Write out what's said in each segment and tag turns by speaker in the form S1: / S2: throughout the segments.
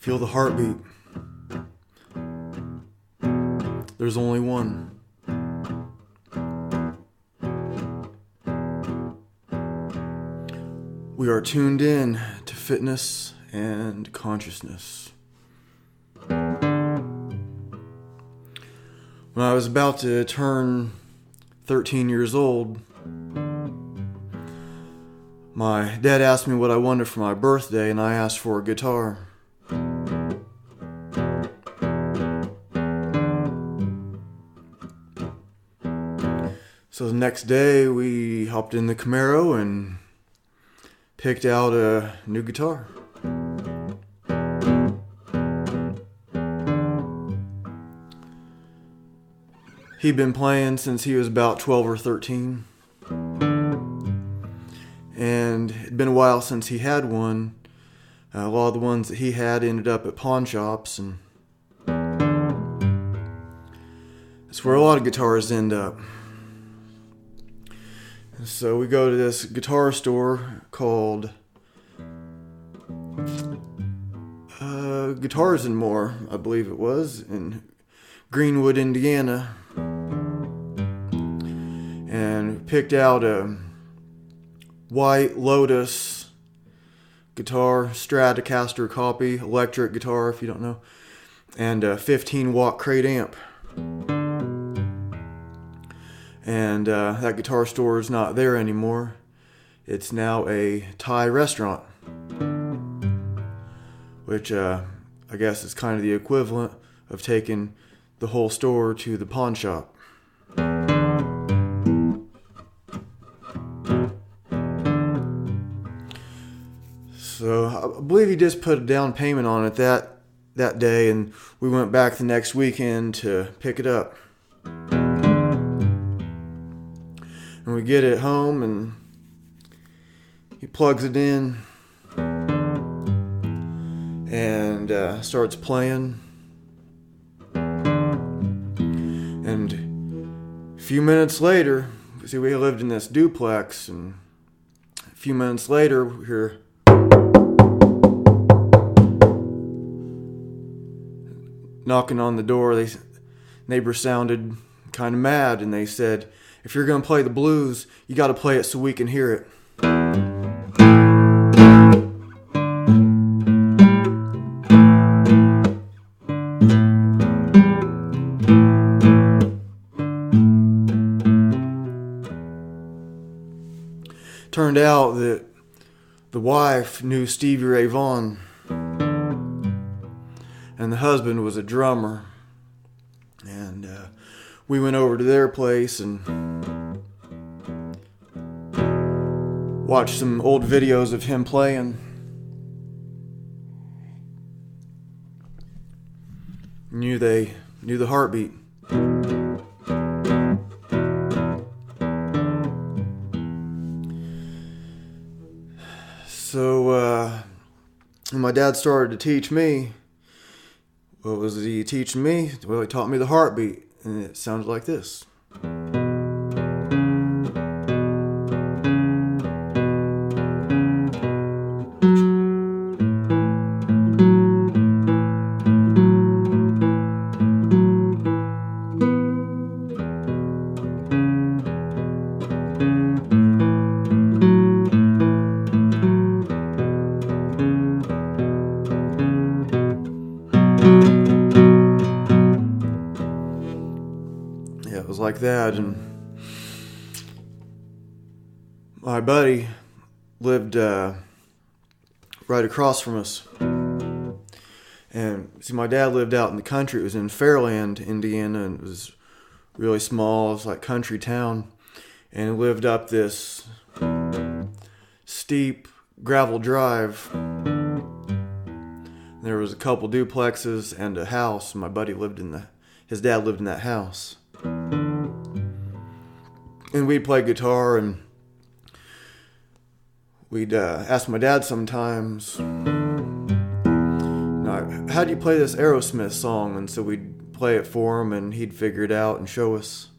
S1: Feel the heartbeat. There's only one. We are tuned in to fitness and consciousness. When I was about to turn 13 years old, my dad asked me what I wanted for my birthday, and I asked for a guitar. So the next day, we hopped in the Camaro and picked out a new guitar. He'd been playing since he was about 12 or 13. And it'd been a while since he had one. A lot of the ones that he had ended up at pawn shops, and that's where a lot of guitars end up. So we go to this guitar store called Guitars and More, I believe it was, in Greenwood, Indiana, and picked out a White Lotus guitar, Stratocaster copy, electric guitar if you don't know, and a 15-watt crate amp. And that guitar store is not there anymore. It's now a Thai restaurant, which I guess is kind of the equivalent of taking the whole store to the pawn shop. So I believe he just put a down payment on it that day, and we went back the next weekend to pick it up. And we get it home, and he plugs it in and starts playing. And a few minutes later, see, we lived in this duplex, and a few minutes later, we hear knocking on the door. Neighbor sounded kind of mad, and they said, "If you're going to play the blues, you got to play it so we can hear it." Turned out that the wife knew Stevie Ray Vaughan, and the husband was a drummer. And we went over to their place and watched some old videos of him playing. Knew the heartbeat. So when my dad started to teach me, what was he teaching me? Well, he taught me the heartbeat, and it sounded like this. It was like that, and my buddy lived right across from us. And see, my dad lived out in the country. It was in Fairland, Indiana, and it was really small. It was like country town, and it lived up this steep gravel drive. There was a couple duplexes and a house, and my buddy his dad lived in that house. And we'd play guitar, and we'd ask my dad sometimes, "How do you play this Aerosmith song?" And so we'd play it for him, and he'd figure it out and show us.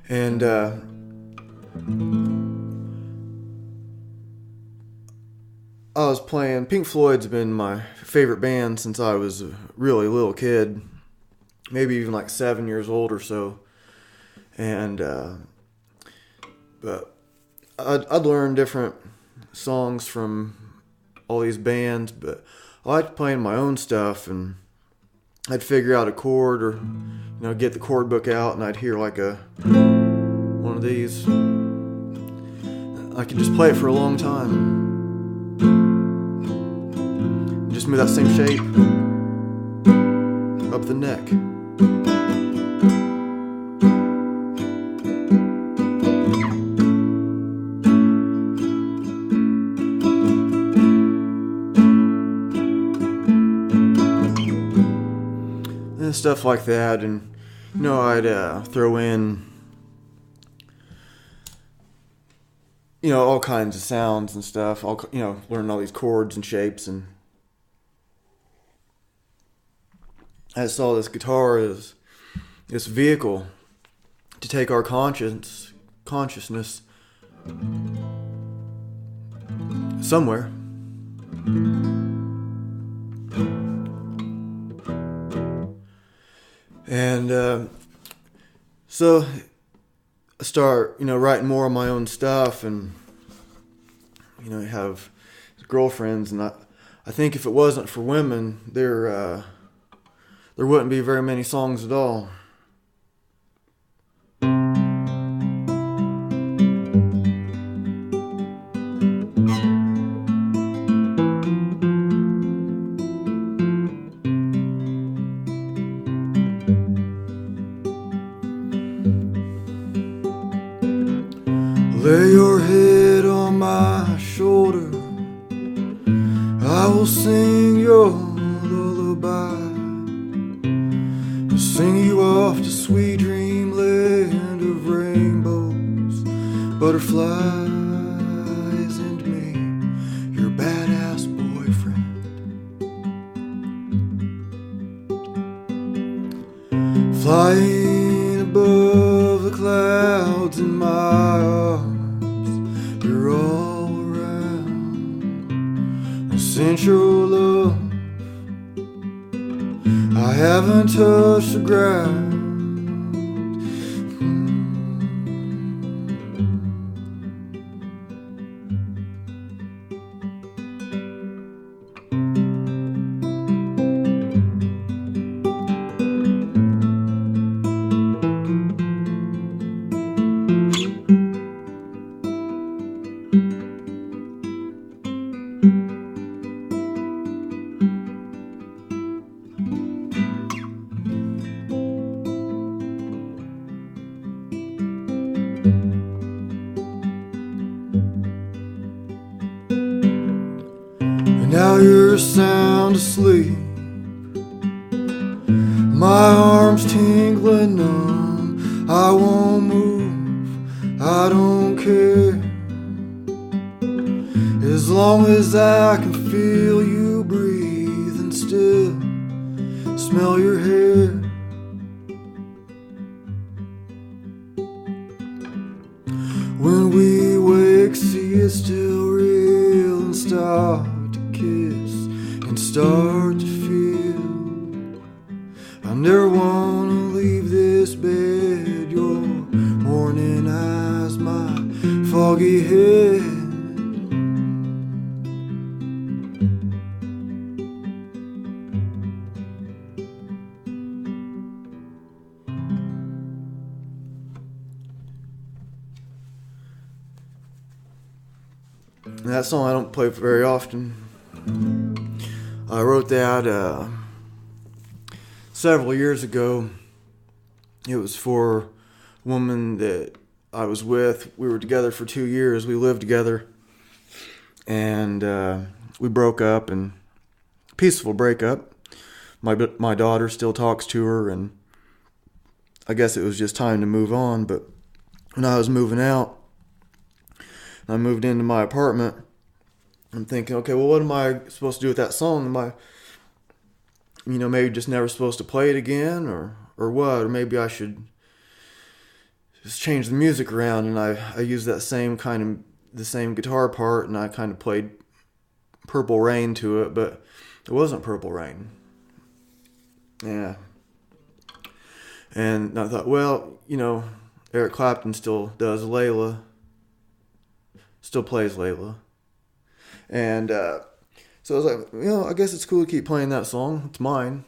S1: And I was playing. Pink Floyd's been my favorite band since I was a really little kid, maybe even like 7 years old or so. And but I'd learn different songs from all these bands, but I liked playing my own stuff, and I'd figure out a chord, or get the chord book out, and I'd hear like one of these. I could just play it for a long time. Just move that same shape up the neck. And stuff like that, and I'd throw in all kinds of sounds and stuff. I'll learn all these chords and shapes, and I saw this guitar as this vehicle to take our consciousness somewhere. And so I start, writing more of my own stuff, and have girlfriends, and I think if it wasn't for women, there wouldn't be very many songs at all. Lay your head on my shoulder, I will sing your lullaby, sing you off to sweet dreamland of rainbows, butterflies, and me, your badass boyfriend. Flying above the clouds in my arms, you're all around. And since your love, I haven't touched the ground. Now you're sound asleep, my arms tingling numb. I won't move, I don't care, as long as I can feel you breathe and still smell your hair. When we wake, see it's still real, and start to kiss and start to feel. I never wanna leave this bed, your morning eyes, my foggy head. And that song I don't play very often. I wrote that several years ago. It was for a woman that I was with. We were together for 2 years. We lived together. And we broke up, and peaceful breakup. My daughter still talks to her, and I guess it was just time to move on. But when I was moving out, I moved into my apartment. I'm thinking, okay, well, what am I supposed to do with that song? Am I, maybe just never supposed to play it again, or what? Or maybe I should just changed the music around, and I used that same the same guitar part, and I kind of played Purple Rain to it, but it wasn't Purple Rain. Yeah. And I thought, well, Eric Clapton still does Layla, still plays Layla. And so I was like, I guess it's cool to keep playing that song. It's mine.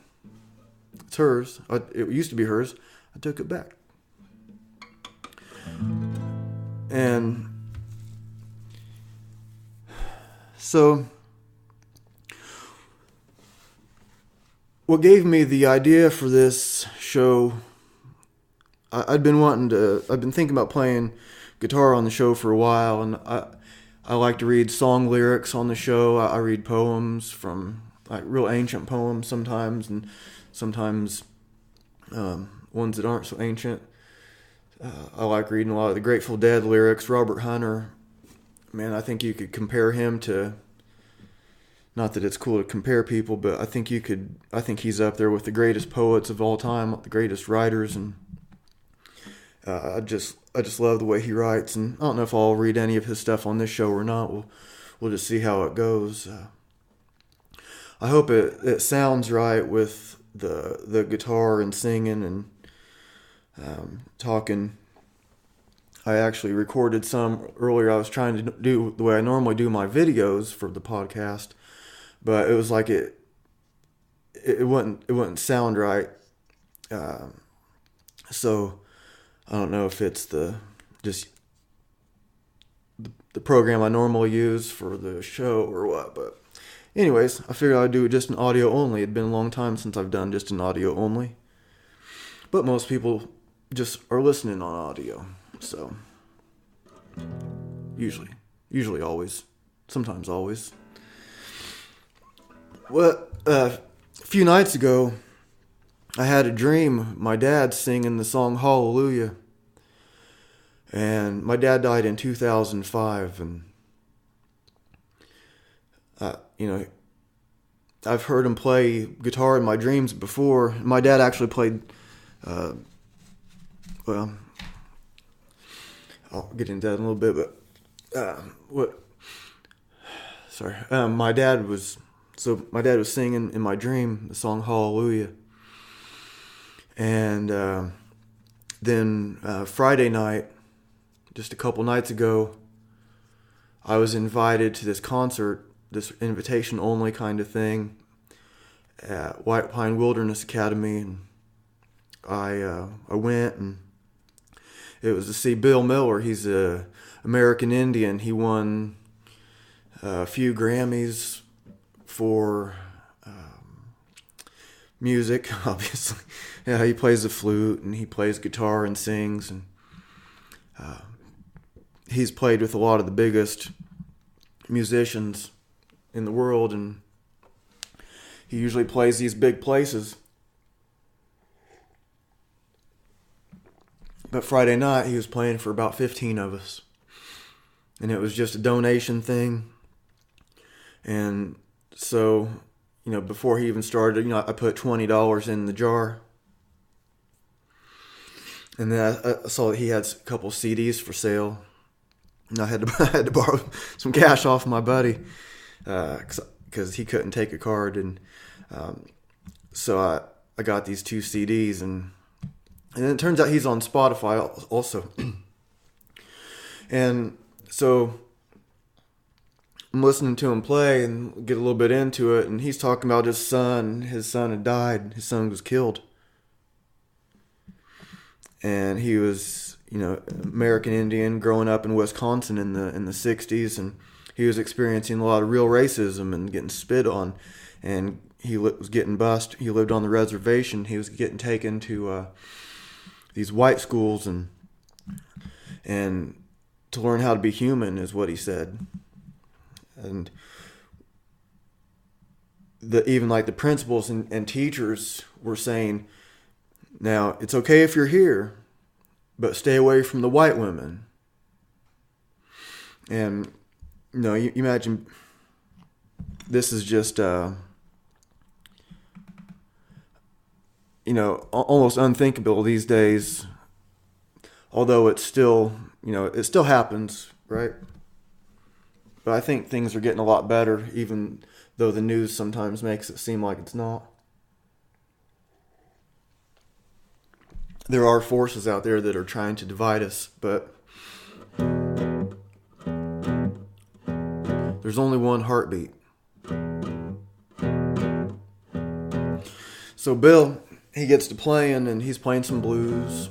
S1: It's hers. It used to be hers. I took it back. And so what gave me the idea for this show, I've been thinking about playing guitar on the show for a while, and I like to read song lyrics on the show. I read poems from, like, real ancient poems sometimes, and sometimes ones that aren't so ancient. I like reading a lot of the Grateful Dead lyrics. Robert Hunter, man, I think you could compare him to, not that it's cool to compare people, but I think he's up there with the greatest poets of all time, the greatest writers, and I just love the way he writes. And I don't know if I'll read any of his stuff on this show or not. We'll just see how it goes. I hope it sounds right with the guitar and singing and talking. I actually recorded some earlier. I was trying to do the way I normally do my videos for the podcast, but it was like it wouldn't sound right. So I don't know if it's the program I normally use for the show or what, but anyways, I figured I'd do it just in audio only. It'd been a long time since I've done just an audio only, but most people just are listening on audio, so usually always, sometimes always. Well, a few nights ago, I had a dream. My dad singing the song Hallelujah. And my dad died in 2005. And, I've heard him play guitar in my dreams before. My dad actually played, I'll get into that in a little bit, but, my dad was singing in my dream the song Hallelujah. And then Friday night, just a couple nights ago, I was invited to this concert, this invitation only kind of thing at White Pine Wilderness Academy, and I went, and it was to see Bill Miller. He's a American Indian. He won a few Grammys for music, obviously. Yeah, he plays the flute and he plays guitar and sings, and he's played with a lot of the biggest musicians in the world, and he usually plays these big places. But Friday night he was playing for about 15 of us, and it was just a donation thing. And so, before he even started, I put $20 in the jar. And then I saw that he had a couple CDs for sale. And I had to borrow some cash off my buddy because he couldn't take a card. And so I got these 2 CDs. And then it turns out he's on Spotify also. And so I'm listening to him play and get a little bit into it. And he's talking about his son. His son had died. His son was killed. And he was, American Indian, growing up in Wisconsin in the 60s, and he was experiencing a lot of real racism and getting spit on, and he was getting bussed. He lived on the reservation. He was getting taken to these white schools and to learn how to be human is what he said. And even like the principals and teachers were saying, now, it's okay if you're here, but stay away from the white women. And, you imagine this is just, almost unthinkable these days. although it's still, it still happens, right? But I think things are getting a lot better, even though the news sometimes makes it seem like it's not. There are forces out there that are trying to divide us, but there's only one heartbeat. So Bill, he gets to playing, and he's playing some blues.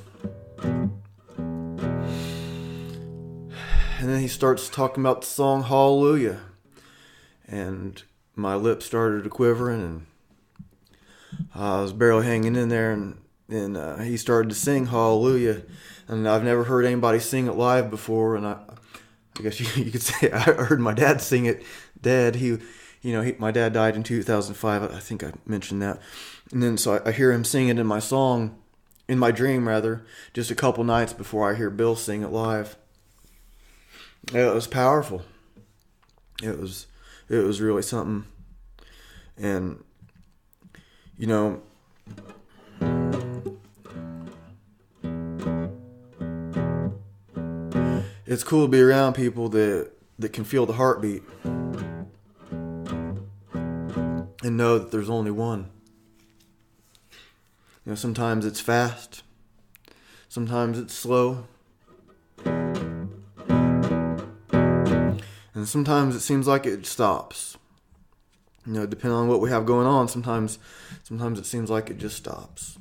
S1: And then he starts talking about the song Hallelujah. And my lips started to quivering, and I was barely hanging in there, and he started to sing Hallelujah. And I've never heard anybody sing it live before, and I guess you could say I heard my dad sing it dead. My dad died in 2005. I think I mentioned that. And then so I hear him sing it in my dream, just a couple nights before I hear Bill sing it live. It was powerful. It was really something. And, it's cool to be around people that can feel the heartbeat and know that there's only one. Sometimes it's fast, sometimes it's slow, and sometimes it seems like it stops. Depending on what we have going on, sometimes it seems like it just stops.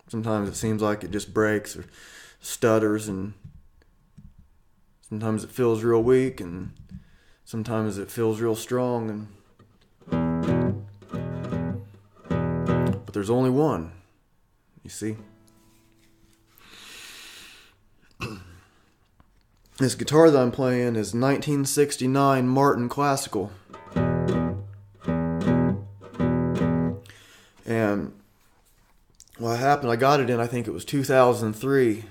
S1: Sometimes it seems like it just breaks or stutters, and sometimes it feels real weak, and sometimes it feels real strong, but there's only one, you see. This guitar that I'm playing is 1969 Martin Classical. And what happened, I got it in, I think it was 2003.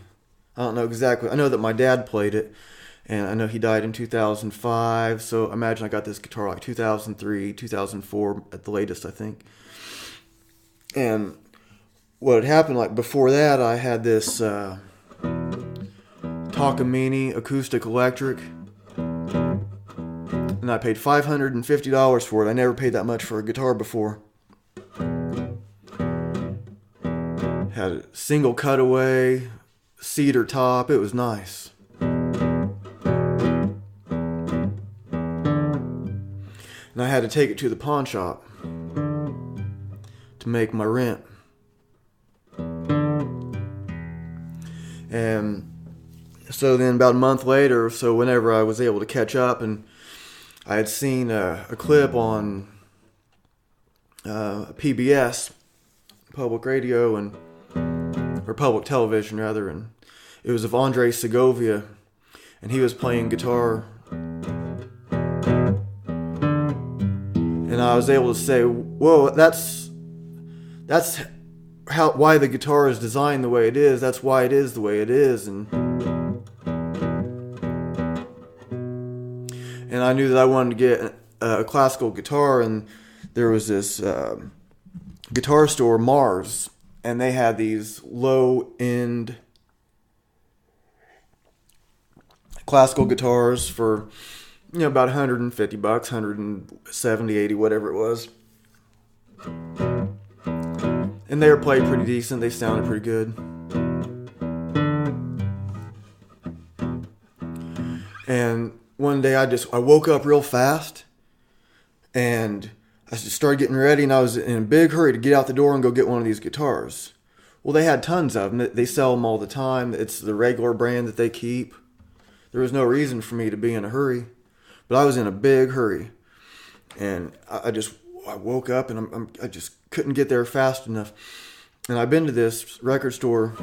S1: I don't know exactly. I know that my dad played it, and I know he died in 2005. So I imagine I got this guitar like 2003, 2004 at the latest, I think. And what had happened, like before that, I had this Takamine acoustic electric, and I paid $550 for it. I never paid that much for a guitar before. Had a single cutaway, cedar top. It was nice. And I had to take it to the pawn shop to make my rent. And so then about a month later, so whenever I was able to catch up, and I had seen a clip on PBS, public radio, or public television rather, and it was of Andre Segovia, and he was playing guitar. And I was able to say, whoa, that's why the guitar is designed the way it is. That's why it is the way it is. And I knew that I wanted to get a classical guitar, and there was this guitar store, Mars, and they had these low-end classical guitars for, about $150, $170, $80, whatever it was. And they were played pretty decent. They sounded pretty good. And one day I woke up real fast, and I just started getting ready, and I was in a big hurry to get out the door and go get one of these guitars. Well, they had tons of them. They sell them all the time. It's the regular brand that they keep. There was no reason for me to be in a hurry, but I was in a big hurry, and I woke up, and I just couldn't get there fast enough. And I've been to this record store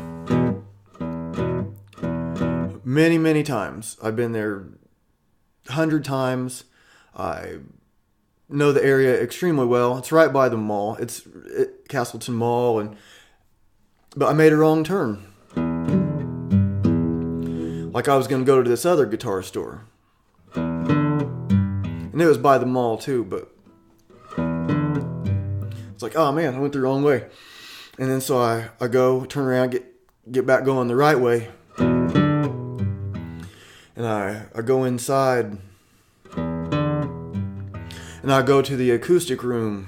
S1: many, many times. I've been there 100 times. I know the area extremely well. It's right by the mall. It's Castleton Mall, but I made a wrong turn. Like I was going to go to this other guitar store. And it was by the mall too, but it's like, oh man, I went the wrong way. And then so I go, turn around, get back going the right way. And I go inside, and I go to the acoustic room,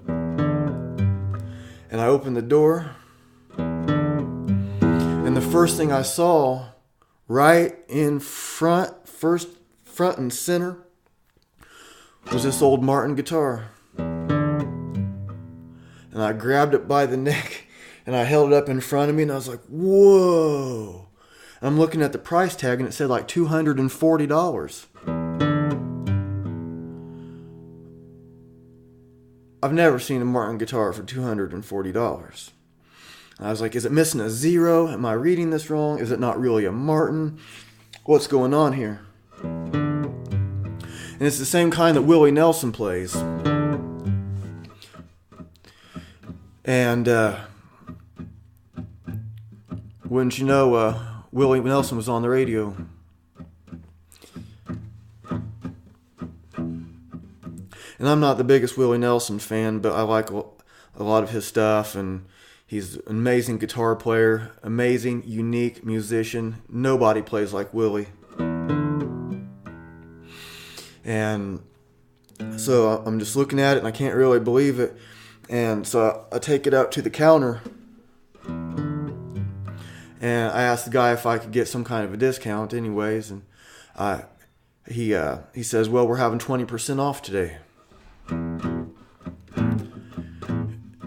S1: and I open the door, and the first thing I saw right in front and center, was this old Martin guitar. And I grabbed it by the neck and I held it up in front of me, and I was like, whoa. And I'm looking at the price tag and it said like $240. I've never seen a Martin guitar for $240. And I was like, is it missing a zero? Am I reading this wrong? Is it not really a Martin? What's going on here? And it's the same kind that Willie Nelson plays. And wouldn't you know, Willie Nelson was on the radio. And I'm not the biggest Willie Nelson fan, but I like a lot of his stuff, and he's an amazing guitar player, amazing, unique musician. Nobody plays like Willie. And so I'm just looking at it, and I can't really believe it. And so I take it out to the counter, and I asked the guy if I could get some kind of a discount anyways. And he says, well, we're having 20% off today.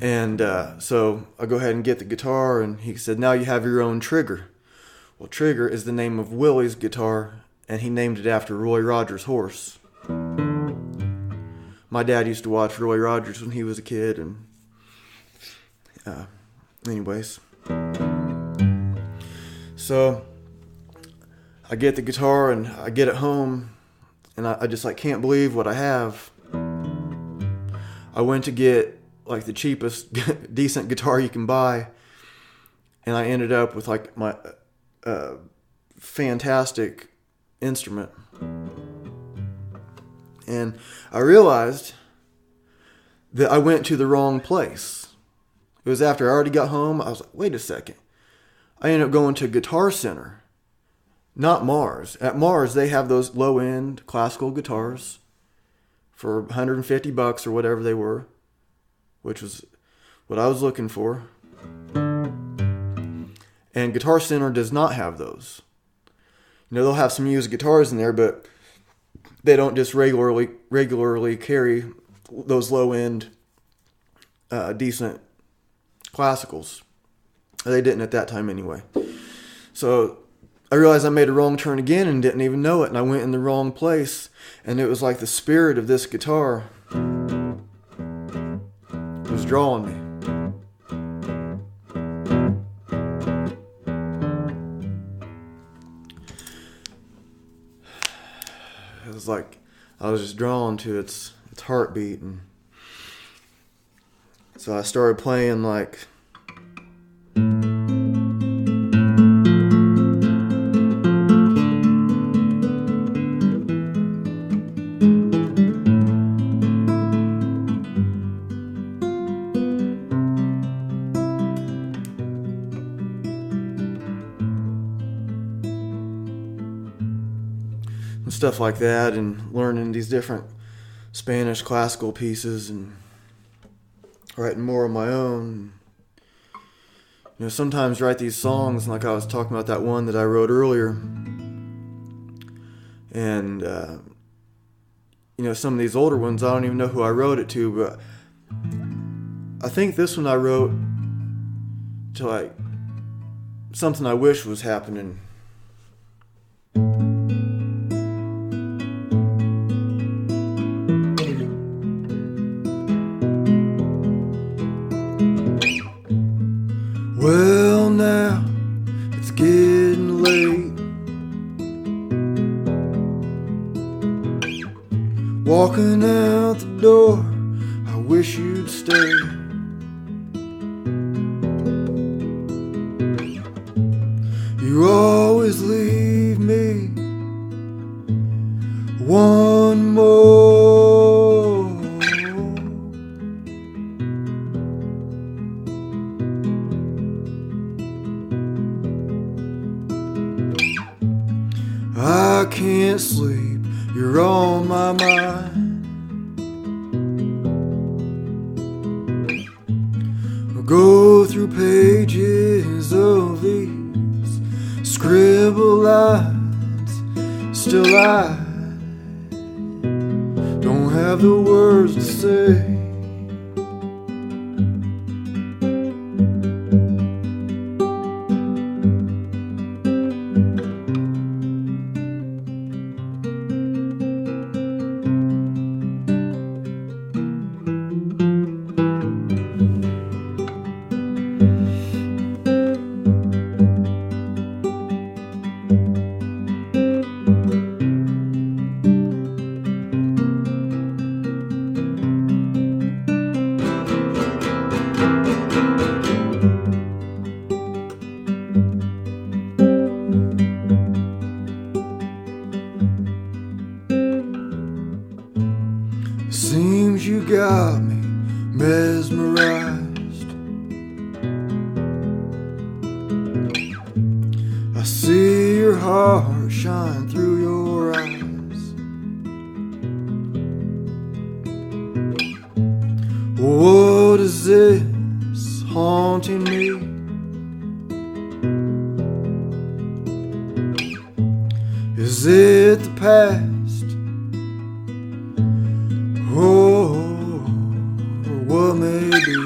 S1: And so I go ahead and get the guitar, and he said, now you have your own Trigger. Well, Trigger is the name of Willie's guitar, and he named it after Roy Rogers' horse. My dad used to watch Roy Rogers when he was a kid, and anyways. So I get the guitar and I get it home, and I just like can't believe what I have. I went to get like the cheapest decent guitar you can buy, and I ended up with like my fantastic instrument. And I realized that I went to the wrong place. It was after I already got home. I was like, wait a second. I ended up going to Guitar Center, not Mars. At Mars, they have those low-end classical guitars for $150 or whatever they were, which was what I was looking for. And Guitar Center does not have those. You know, they'll have some used guitars in there, but they don't just regularly carry those low-end, decent classicals. They didn't at that time anyway. So I realized I made a wrong turn again and didn't even know it, and I went in the wrong place. And it was like the spirit of this guitar was drawing me. It was like I was just drawn to its heartbeat, and so I started playing like stuff like that, and learning these different Spanish classical pieces and writing more on my own. You know, sometimes write these songs, like I was talking about that one that I wrote earlier. And, you know, some of these older ones, I don't even know who I wrote it to, but I think this one I wrote to, like, something I wish was happening. Well, now it's getting late. Walking out the door, I wish you'd stay. You always leave me one more. can't sleep, you're on my mind. I'll go through pages of these scribble lines. Still I don't have the words to say. Seems you got me mesmerized. I see your heart shine through your eyes. What is this haunting me? Is it the past? Oh, or what may be?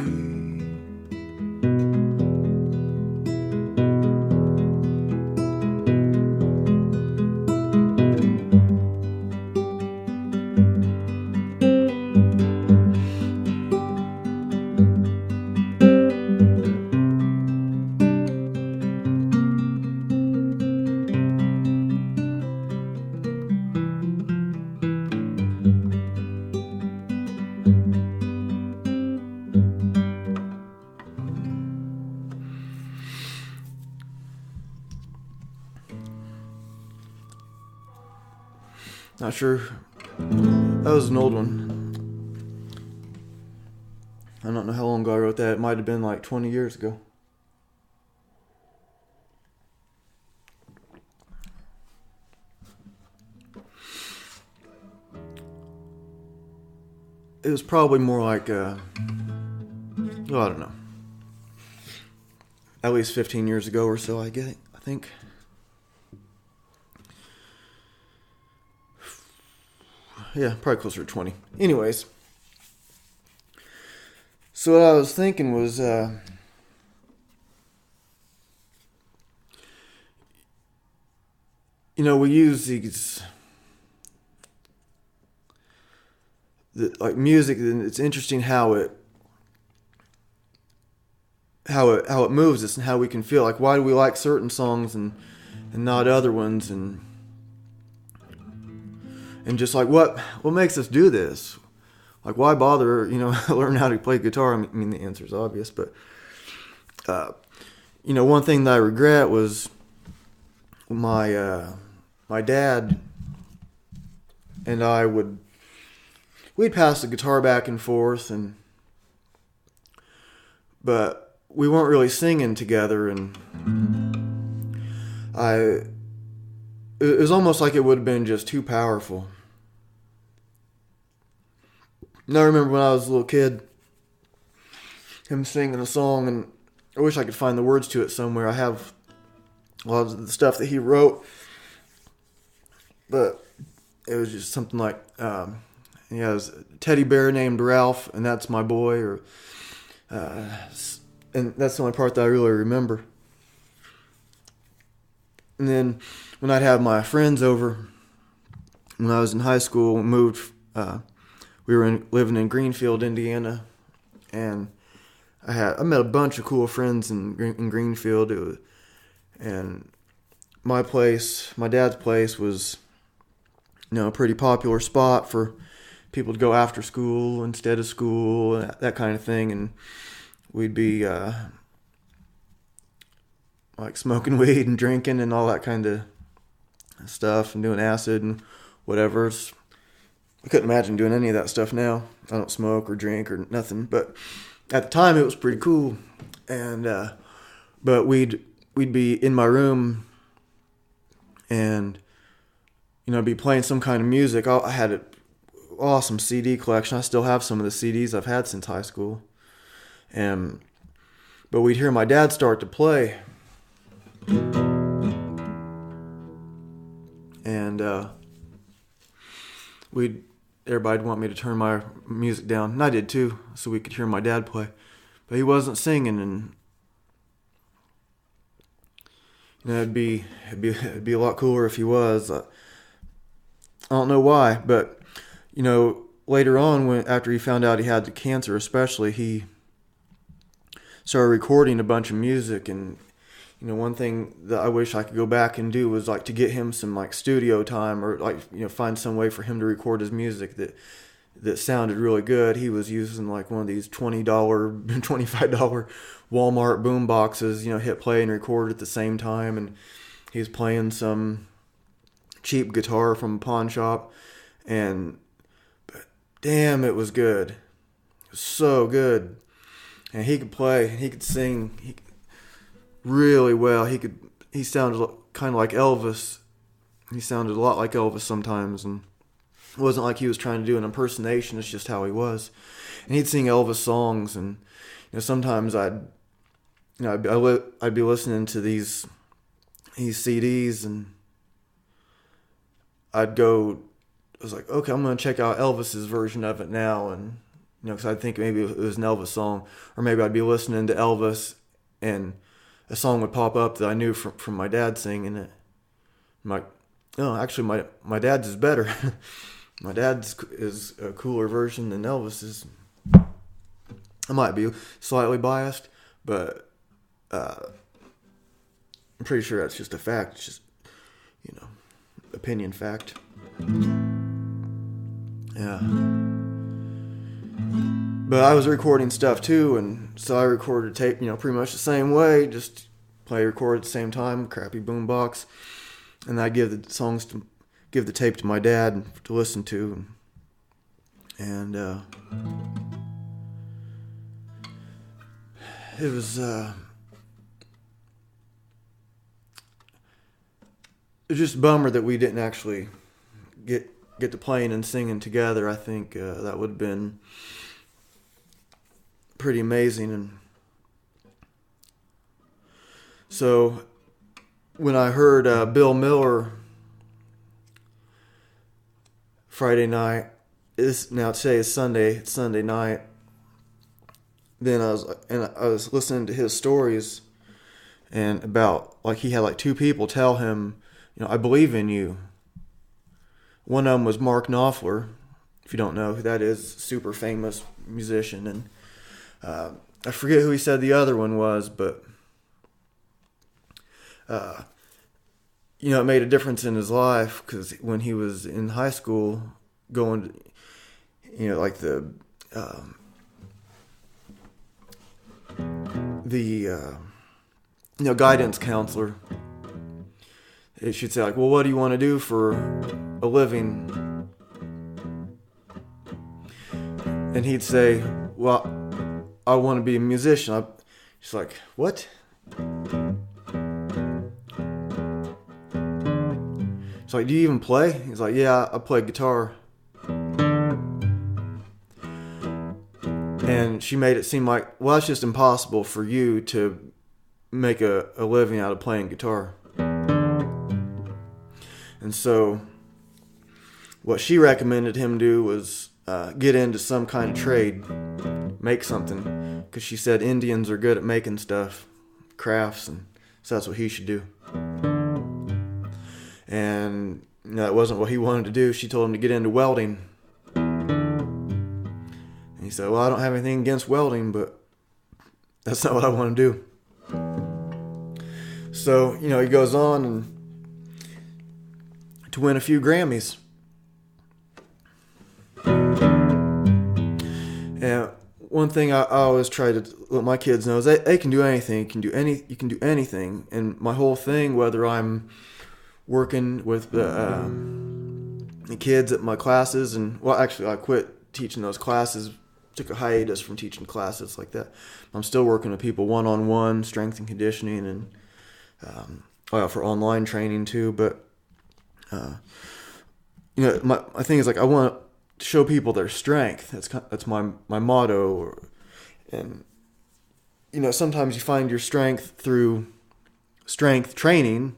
S1: Not sure. That was an old one. I don't know how long ago I wrote that. It might have been like 20 years ago. It was probably more like, I don't know. At least 15 years ago or so, I think. Yeah, probably closer to 20. Anyways. So what I was thinking was, we use these, like music, and it's interesting how it moves us and how we can feel. Like, why do we like certain songs and not other ones, and just like what makes us do this? Like, why bother, learn how to play guitar? I mean, the answer is obvious, but one thing that I regret was my dad and I we'd pass the guitar back and forth, but we weren't really singing together, and it was almost like it would have been just too powerful. And I remember when I was a little kid, him singing a song, and I wish I could find the words to it somewhere. I have a lot of the stuff that he wrote, but it was just something like, he has a teddy bear named Ralph, and that's my boy, or and that's the only part that I really remember. And then when I'd have my friends over, when I was in high school, we were living in Greenfield, Indiana, and I met a bunch of cool friends in Greenfield. And my dad's place was, a pretty popular spot for people to go after school instead of school, that kind of thing. And we'd be like smoking weed and drinking and all that kind of stuff, and doing acid and whatever. I couldn't imagine doing any of that stuff now. I don't smoke or drink or nothing, but at the time it was pretty cool. And but we'd be in my room, and be playing some kind of music. I had an awesome CD collection. I still have some of the CDs I've had since high school. But we'd hear my dad start to play. And everybody'd want me to turn my music down. And I did too, so we could hear my dad play. But he wasn't singing, and it'd be a lot cooler if he was. I don't know why, but later on, after he found out he had the cancer, especially, he started recording a bunch of music. And one thing that I wish I could go back and do was like to get him some like studio time, or like find some way for him to record his music that sounded really good. He was using like one of these $20, $25 Walmart boom boxes, hit play and record at the same time, and he was playing some cheap guitar from a pawn shop, but damn, it was good. It was so good. And he could play, he could sing really well. He sounded kind of like Elvis. He sounded a lot like Elvis sometimes, and it wasn't like he was trying to do an impersonation. It's just how he was. And he'd sing Elvis songs, and sometimes I'd be listening to these CDs, and I was like, okay, I'm going to check out Elvis's version of it now, and because I'd think maybe it was an Elvis song, or maybe I'd be listening to Elvis, and a song would pop up that I knew from my dad singing it. I'm like, oh, actually, my dad's is better. My dad's is a cooler version than Elvis's. I might be slightly biased, but I'm pretty sure that's just a fact. It's just, opinion fact. Yeah. But I was recording stuff too, and so I recorded tape, pretty much the same way, just record at the same time, crappy boombox, and I'd give the tape to my dad to listen to, and it was just a bummer that we didn't actually get to playing and singing together. I think that would have been pretty amazing. And so when I heard Bill Miller Friday night, today is Sunday. It's Sunday night. Then I was listening to his stories, and about like he had like two people tell him, I believe in you. One of them was Mark Knopfler, if you don't know who that is, super famous musician, and I forget who he said the other one was, but it made a difference in his life, because when he was in high school, going to, like the guidance counselor, she'd say like, well, what do you want to do for a living? And he'd say, well, I want to be a musician. She's like, what? She's like, do you even play? He's like, yeah, I play guitar. And she made it seem like, well, it's just impossible for you to make a living out of playing guitar. And so what she recommended him do was get into some kind of trade, make something, because she said Indians are good at making stuff, crafts, and so that's what he should do. And that wasn't what he wanted to do. She told him to get into welding. And he said, well, I don't have anything against welding, but that's not what I want to do. So, he goes on and to win a few Grammys. And one thing I always try to let my kids know is they can do anything. You can do anything. And my whole thing, whether I'm working with the kids at my classes, and well, actually I quit teaching those classes, took a hiatus from teaching classes like that. I'm still working with people one-on-one, strength and conditioning, and for online training too. But my thing is like I want to show people their strength. That's my motto. And sometimes you find your strength through strength training,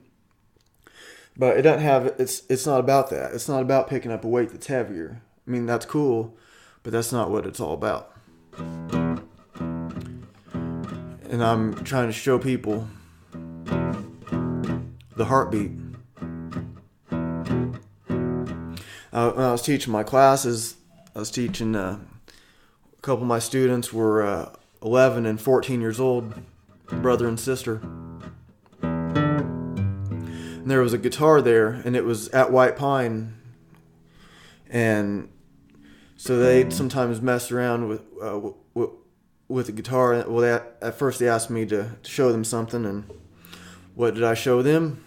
S1: but it doesn't have it's not about that. It's not about picking up a weight that's heavier. I mean, that's cool, but that's not what it's all about. And I'm trying to show people the heartbeat. When I was teaching my classes, I was teaching a couple of my students were 11 and 14 years old, brother and sister. And there was a guitar there, and it was at White Pine. And so they'd sometimes mess around with the guitar. Well, at first they asked me to show them something, and what did I show them?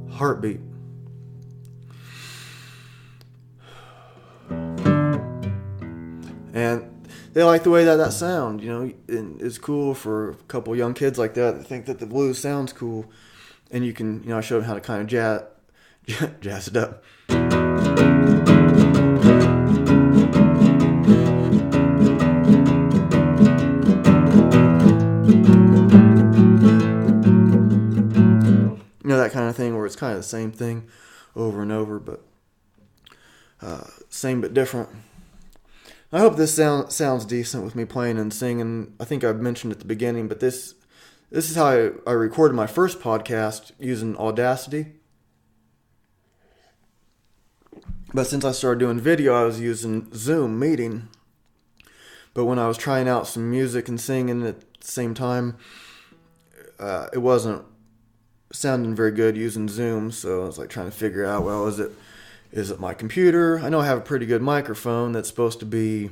S1: Heartbeat. And they like the way that sound, and it's cool for a couple young kids like that think that the blues sounds cool. And you can, I showed them how to kind of jazz it up. That kind of thing where it's kind of the same thing over and over, but same but different. I hope this sounds decent with me playing and singing. I think I mentioned at the beginning, but this is how I recorded my first podcast using Audacity. But since I started doing video, I was using Zoom meeting. But when I was trying out some music and singing at the same time, it wasn't sounding very good using Zoom. So I was like trying to figure out, well, is it my computer? I know I have a pretty good microphone that's supposed to be,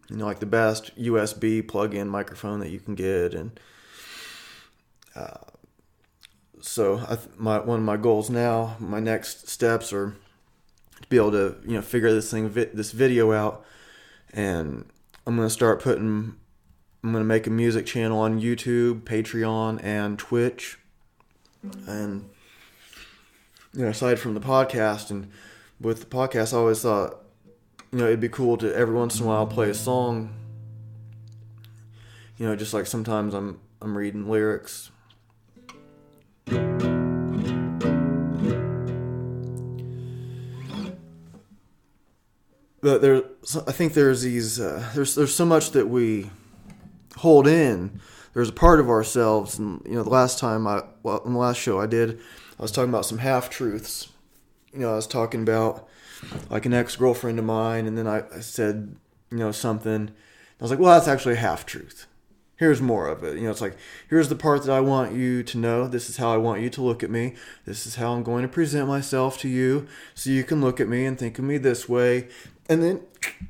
S1: like the best USB plug-in microphone that you can get, and so one of my goals now, my next steps are to be able to figure this video out, and I'm going to make a music channel on YouTube, Patreon, and Twitch, and aside from the podcast. And with the podcast, I always thought it'd be cool to every once in a while play a song, just like sometimes I'm reading lyrics. But I think there's these there's so much that we hold in. There's a part of ourselves, and the last time in the last show I did, I was talking about some half truths. I was talking about like an ex-girlfriend of mine, and then I said something. I was like, well, that's actually a half truth. Here's more of it. It's like, here's the part that I want you to know. This is how I want you to look at me. This is how I'm going to present myself to you, so you can look at me and think of me this way. And then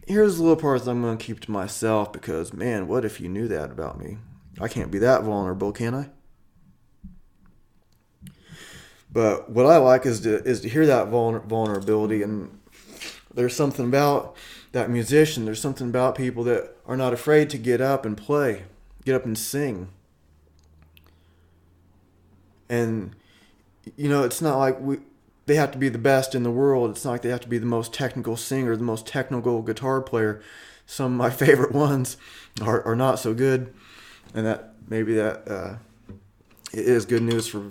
S1: here's the little part that I'm going to keep to myself, because, man, what if you knew that about me? I can't be that vulnerable, can I? But what I like is to hear that vulnerability. And there's something about that musician. There's something about people that are not afraid to get up and play, get up and sing. And, it's not like they have to be the best in the world. It's not like they have to be the most technical singer, the most technical guitar player. Some of my favorite ones are not so good. And that maybe that it is good news for,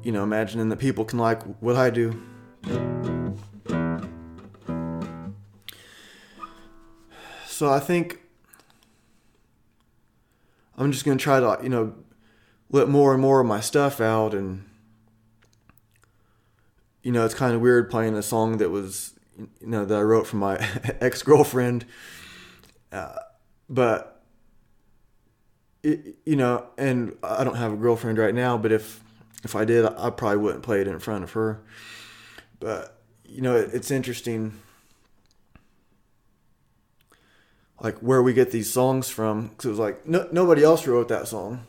S1: imagining that people can like what I do. So I think I'm just going to try to, let more and more of my stuff out. And, it's kind of weird playing a song that was, that I wrote for my ex-girlfriend. But, and I don't have a girlfriend right now, but if I did, I probably wouldn't play it in front of her. But, it's interesting, like, where we get these songs from, because it was like, nobody else wrote that song.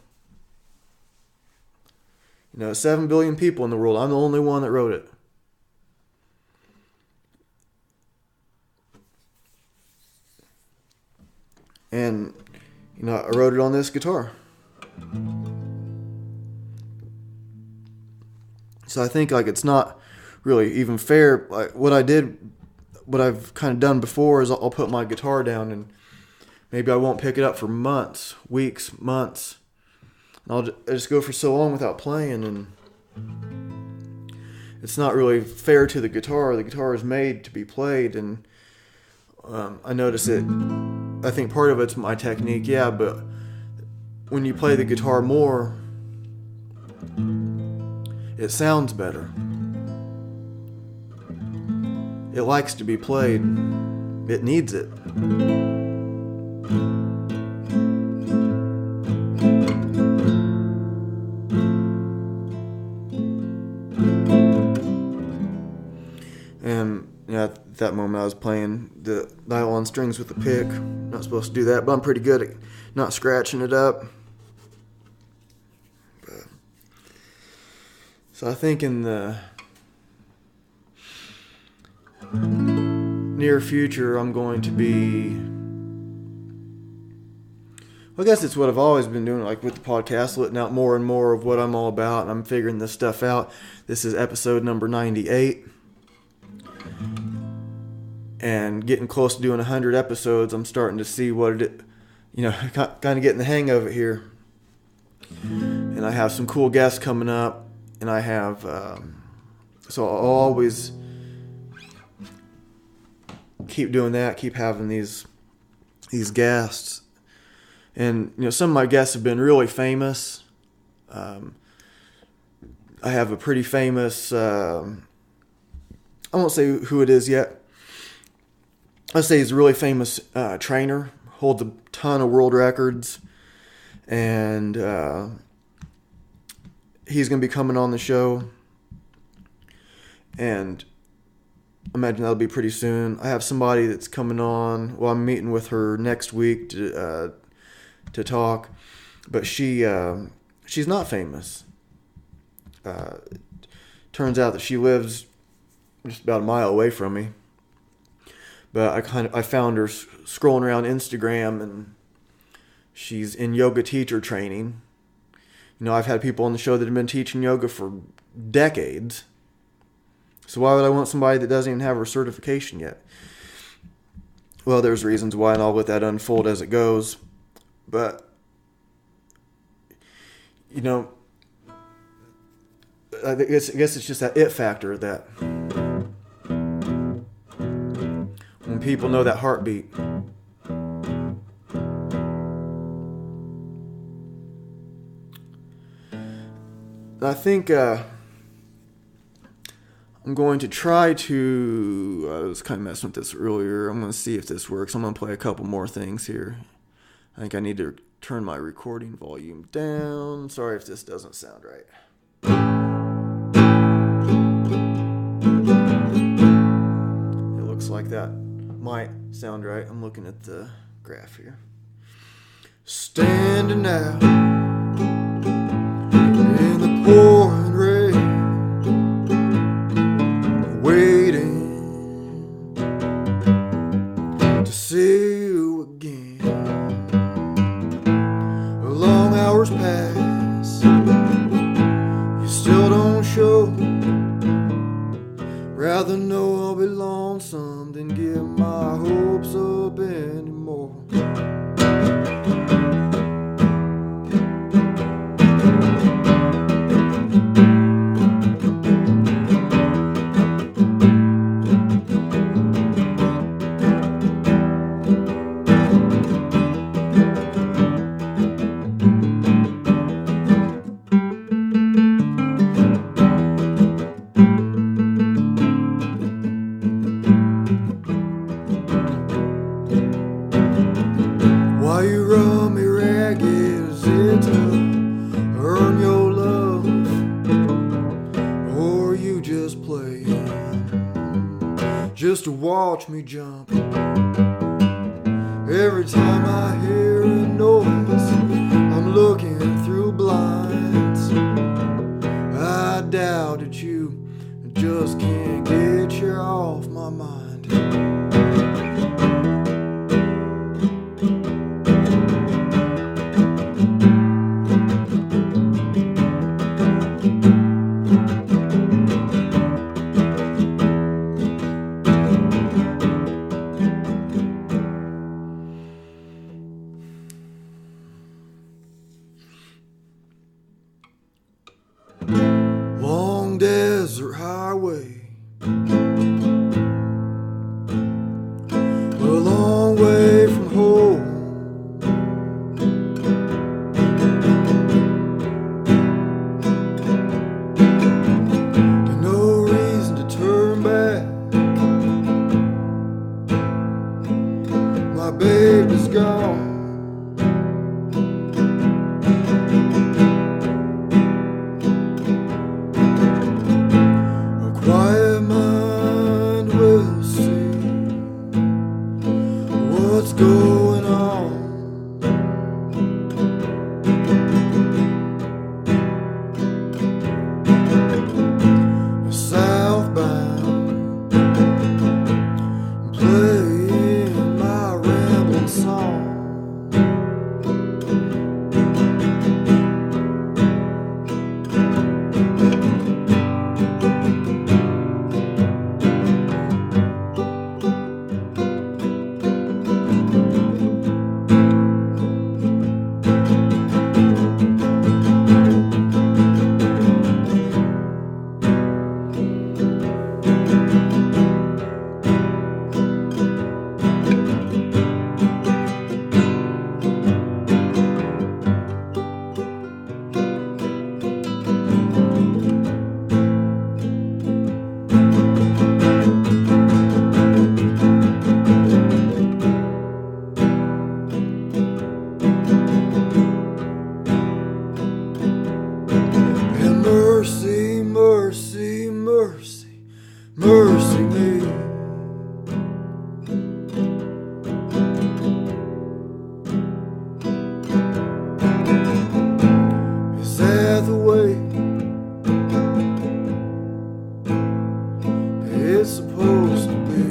S1: 7 billion people in the world. I'm the only one that wrote it. And, I wrote it on this guitar. So I think, it's not really even fair. Like, what I've kind of done before is I'll put my guitar down and maybe I won't pick it up for months, weeks, months. And I'll just go for so long without playing, and it's not really fair to the guitar. The guitar is made to be played, and I notice it. I think part of it's my technique, yeah, but when you play the guitar more, it sounds better. It likes to be played. It needs it. And at that moment I was playing the nylon strings with the pick. Not supposed to do that, but I'm pretty good at not scratching it up. So I think in the near future I'm going to be, I guess it's what I've always been doing, like with the podcast, letting out more and more of what I'm all about, and I'm figuring this stuff out. This is episode number 98. And getting close to doing 100 episodes, I'm starting to see what it, kind of getting the hang of it here. And I have some cool guests coming up, and I have, so I'll always keep doing that, keep having these guests. And, some of my guests have been really famous. I have a pretty famous, I won't say who it is yet. I'll say he's a really famous trainer, holds a ton of world records, and he's going to be coming on the show, and I imagine that'll be pretty soon. I have somebody that's coming on. Well, I'm meeting with her next week to talk, but she's not famous. Turns out that she lives just about a mile away from me. But I found her scrolling around Instagram, and she's in yoga teacher training. I've had people on the show that have been teaching yoga for decades. So why would I want somebody that doesn't even have her certification yet? Well, there's reasons why, and I'll let that unfold as it goes. But, I guess it's just that it factor that when people know that heartbeat. I think I'm going to try to, I was kind of messing with this earlier. I'm going to see if this works. I'm going to play a couple more things here. I think I need to turn my recording volume down. Sorry if this doesn't sound right. It looks like that might sound right. I'm looking at the graph here. Standing out in the pouring rain, waiting to see you again. Long hours pass, you still don't show. Rather know I'll be lonesome than give my hopes up anymore. Just to watch me jump. Every time I hear a noise, I'm looking through blinds. I doubted you, just can't get you off my mind. highway, a long way from home. There's no reason to turn back. My baby's gone. Quiet mind will see what's going on. Southbound, playing my rambling song. And mercy, mercy, mercy, mercy me. Is that the way it's supposed to be?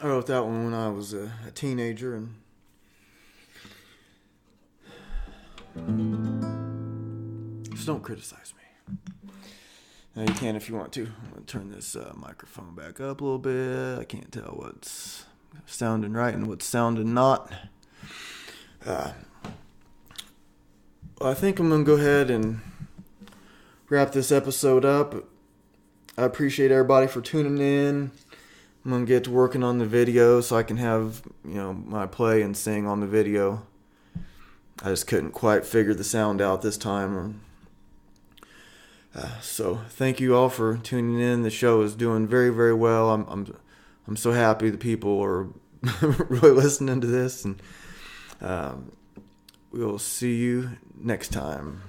S1: I wrote that one when I was a teenager, and just don't criticize me. Now you can if you want to. I'm going to turn this microphone back up a little bit. I can't tell what's sounding right and what's sounding not. I think I'm going to go ahead and wrap this episode up. I appreciate everybody for tuning in. I'm going to get to working on the video so I can have, my play and sing on the video. I just couldn't quite figure the sound out this time. So thank you all for tuning in. The show is doing very, very well. I'm so happy the people are really listening to this, and we'll see you next time.